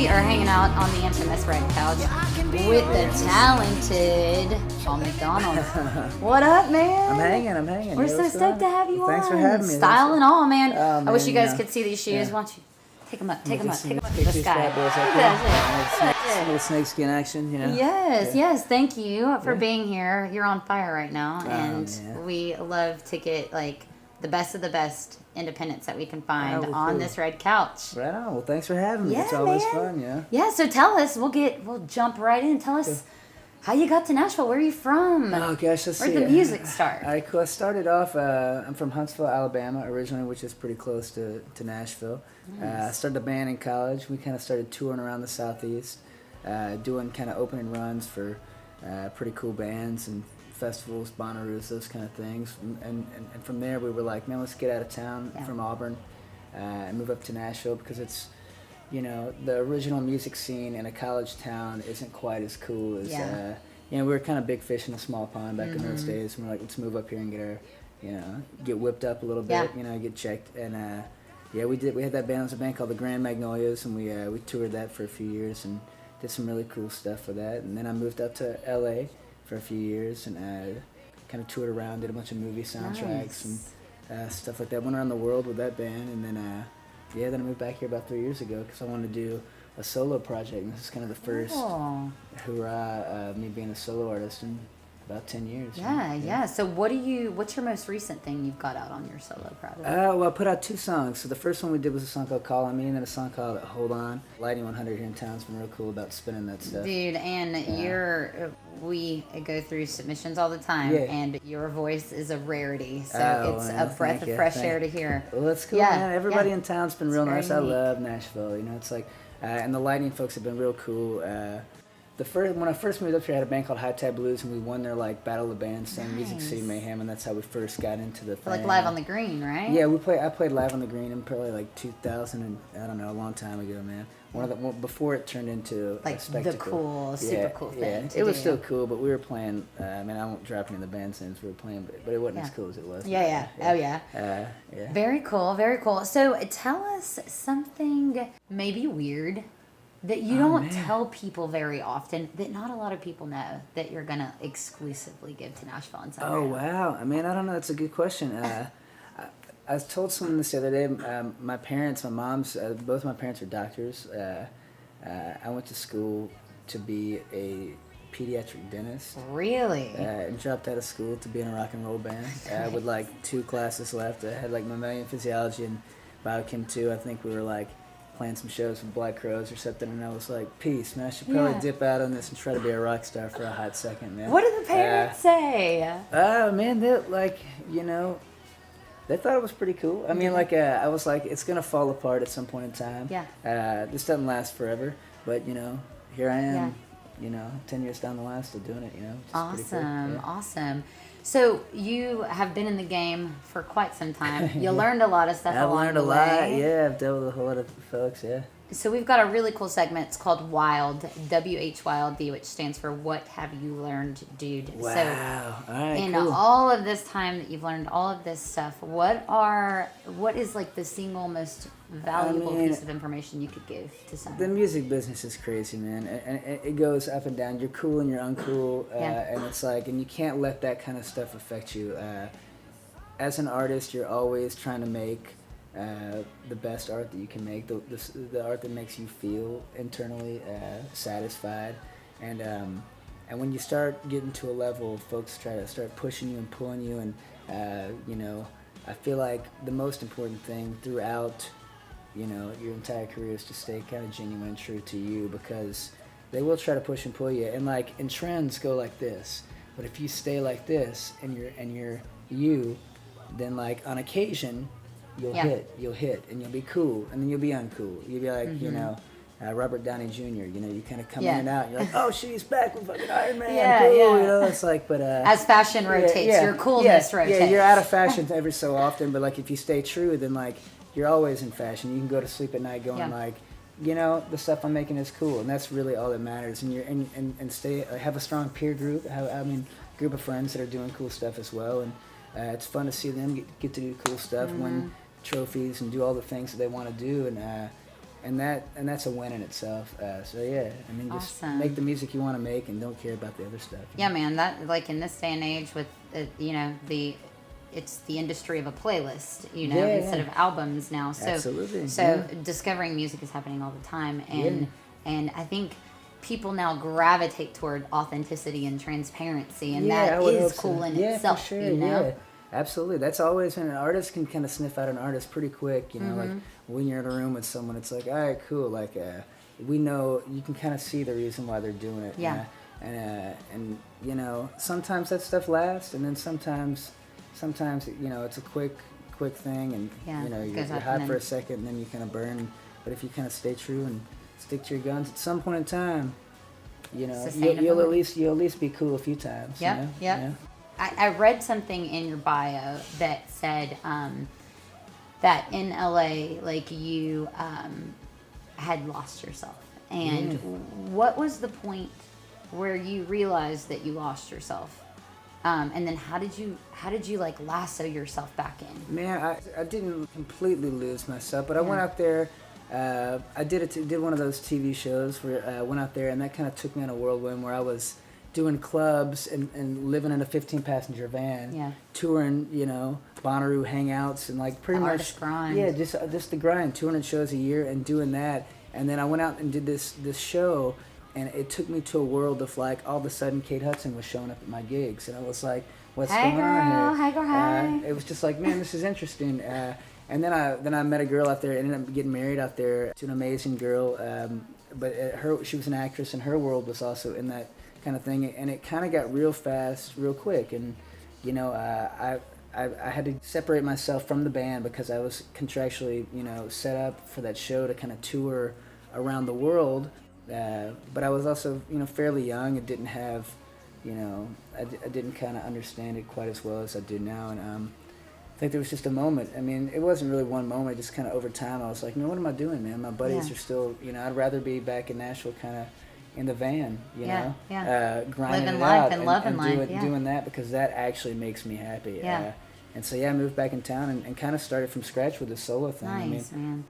We are hanging out on the infamous red couch with the talented Paul McDonald. What up, man? I'm hanging. We're so stoked to have you on. Thanks for having me. Style and all, man. Oh, I wish you guys man, could see these shoes. Yeah. Why don't you take them up to the These sky. bad boys Look up at there. that. Little snakeskin action, you know. Yes. Thank you for being here. You're on fire right now, and man. we love to get like the best of the best independents that we can find well, on cool. this red couch. Right on. Well, thanks for having me. Yeah, It's always man. fun, yeah. Yeah, so tell us, we'll jump right in. Tell us how you got to Nashville. Where are you from? Oh, gosh, let's Where'd see. the music start? All right, cool. I started off, I'm from Huntsville, Alabama, originally, which is pretty close to Nashville. Nice. I started a band in college. We kind of started touring around the Southeast, doing kind of opening runs for pretty cool bands and festivals, Bonnaroos, those kind of things. And from there, we were like, man, let's get out of town from Auburn and move up to Nashville because it's, you know, the original music scene in a college town isn't quite as cool as, you know, we were kind of big fish in a small pond back in those days. And we're like, let's move up here and get our, you know, get whipped up a little bit, you know, get checked. And yeah, we did. We had that band. It was a band called the Grand Magnolias, and we toured that for a few years and did some really cool stuff for that. And then I moved up to LA for a few years and kind of toured around, did a bunch of movie soundtracks and stuff like that. Went around the world with that band, and then then I moved back here about 3 years ago because I wanted to do a solo project. And this is kind of the first hurrah me being a solo artist in about 10 years. Yeah. So what's your most recent thing you've got out on your solo project? Well, I put out 2 songs. So the first one we did was a song called Call On Me, and then a song called Hold On. Lighting 100 here in town's been real cool about spinning that stuff. Dude, and we go through submissions all the time, and your voice is a rarity. So it's a breath of fresh air to hear. Well, that's cool, man. Everybody in town's been real nice. I love Nashville. You know, it's like, and the lighting folks have been real cool. When I first moved up here, I had a band called High Tide Blues, and we won their like Battle of the Bands thing, Music City Mayhem, and that's how we first got into the thing. Like Live on the Green, right? Yeah, I played Live on the Green in probably like 2000 and I don't know, a long time ago, man. Before it turned into like a spectacle. The cool, super cool thing. It was still cool, but we were playing. I mean, I won't drop any of the band names we were playing, but it wasn't as cool as it was. Yeah. Very cool. So tell us something maybe weird that you don't tell people very often, that not a lot of people know, that you're gonna exclusively give to Nashville Unsigned. Oh wow! I mean, I don't know. That's a good question. I told someone this the other day. My parents, both my parents are doctors. I went to school to be a pediatric dentist. Really? And dropped out of school to be in a rock and roll band with like 2 classes left. I had like mammalian physiology and biochem 2. I think we were like playing some shows with Black Crowes or something, and I was like, peace, man, I should probably dip out on this and try to be a rock star for a hot second, man. What did the parents say? Man, they like, you know, they thought it was pretty cool. I mean, like, I was like, it's going to fall apart at some point in time. This doesn't last forever, but, you know, here I am, you know, 10 years down the line, still doing it, you know. Awesome. So you have been in the game for quite some time. You learned a lot of stuff along the way. I've learned a lot. Yeah, I've dealt with a whole lot of folks, So we've got a really cool segment. It's called WILD, WHYLD, which stands for What Have You Learned, Dude? Wow. So all right, in cool. all of this time that you've learned all of this stuff, what is like the single most valuable piece of information you could give to someone? The music business is crazy, man, and it goes up and down. You're cool and you're uncool, and it's like, and you can't let that kind of stuff affect you. As an artist, you're always trying to make the best art that you can make, the art that makes you feel internally satisfied, and when you start getting to a level, folks try to start pushing you and pulling you, and you know, I feel like the most important thing throughout, you know, your entire career is to stay kind of genuine and true to you, because they will try to push and pull you, and trends go like this, but if you stay like this and you're you, then like on occasion you'll hit and you'll be cool, and then you'll be uncool. You'll be like, you know, Robert Downey Jr., you know, you kind of come in and out, and you're like, oh shit, he's back with fucking Iron Man, cool, you know, it's like, but as fashion rotates, your coolness rotates. Yeah, you're out of fashion every so often, but like if you stay true, then like you're always in fashion. You can go to sleep at night going like, you know, the stuff I'm making is cool, and that's really all that matters. And you're and stay have a strong peer group. Group of friends that are doing cool stuff as well, and it's fun to see them get to do cool stuff, win trophies, and do all the things that they want to do, and that's a win in itself. So yeah, I mean, just make the music you want to make and don't care about the other stuff. Yeah, man. That, like, in this day and age with it's the industry of a playlist, instead of albums now. So absolutely. So discovering music is happening all the time, and I think people now gravitate toward authenticity and transparency, and that is cool in itself. For sure. Yeah, absolutely. That's always when an artist can kind of sniff out an artist pretty quick. Like when you're in a room with someone, it's like, all right, cool. Like we know, you can kind of see the reason why they're doing it. Yeah. And sometimes that stuff lasts, and then sometimes it's a quick thing, and you're hot for a second, and then you kind of burn. But if you kind of stay true and stick to your guns, at some point in time, you'll at least be cool a few times. Yeah. I read something in your bio that said that in LA, like, you had lost yourself, and what was the point where you realized that you lost yourself? And then how did you like lasso yourself back in? Man, I didn't completely lose myself, but I went out there. I did one of those TV shows where I went out there, and that kind of took me on a whirlwind where I was doing clubs and living in a 15-passenger van, touring, Bonnaroo hangouts, and like pretty much grind. Yeah, just the grind, 200 shows a year and doing that. And then I went out and did this show. And it took me to a world of, like, all of a sudden Kate Hudson was showing up at my gigs. And I was like, what's going on here? Hey, girl, hey. It was just like, man, this is interesting. And then I met a girl out there, ended up getting married out there to an amazing girl. But she was an actress, and her world was also in that kind of thing. And it kind of got real fast, real quick. And, I had to separate myself from the band because I was contractually, set up for that show to kind of tour around the world. But I was also, fairly young and didn't have, I didn't kind of understand it quite as well as I do now. And I think there was just a moment. I mean, it wasn't really one moment. Just kind of over time, I was like, man, what am I doing, man? My buddies are still, I'd rather be back in Nashville, kind of in the van, grinding living it life out and loving life, doing that because that actually makes me happy. And so I moved back in town and kind of started from scratch with this solo thing. Nice, man.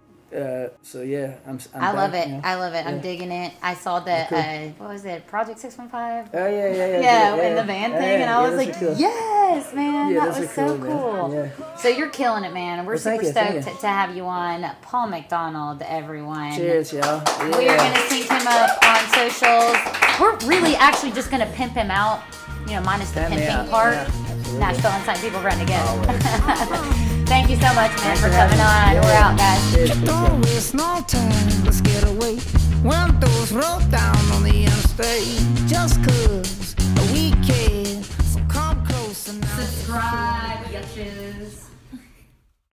So yeah, I'm I back, love it. I love it. I'm digging it. I saw the what was it, Project 615? Oh yeah. In the van thing, and I was like, cool. yes, man, Yeah, that was so cool. Yeah. So you're killing it, man. We're super thank stoked to have you on. Paul McDonald, everyone. Cheers, y'all. Yeah. We are gonna sync him up on socials. We're really actually just gonna pimp him out, minus the pimping part. Nashville Unsigned people run together. Thank you so much, man, for coming on. We're out, guys. Don't waste no time, let's get away. When those roll down on the interstate, just 'cause we care. So come closer now. Subscribe, bitches.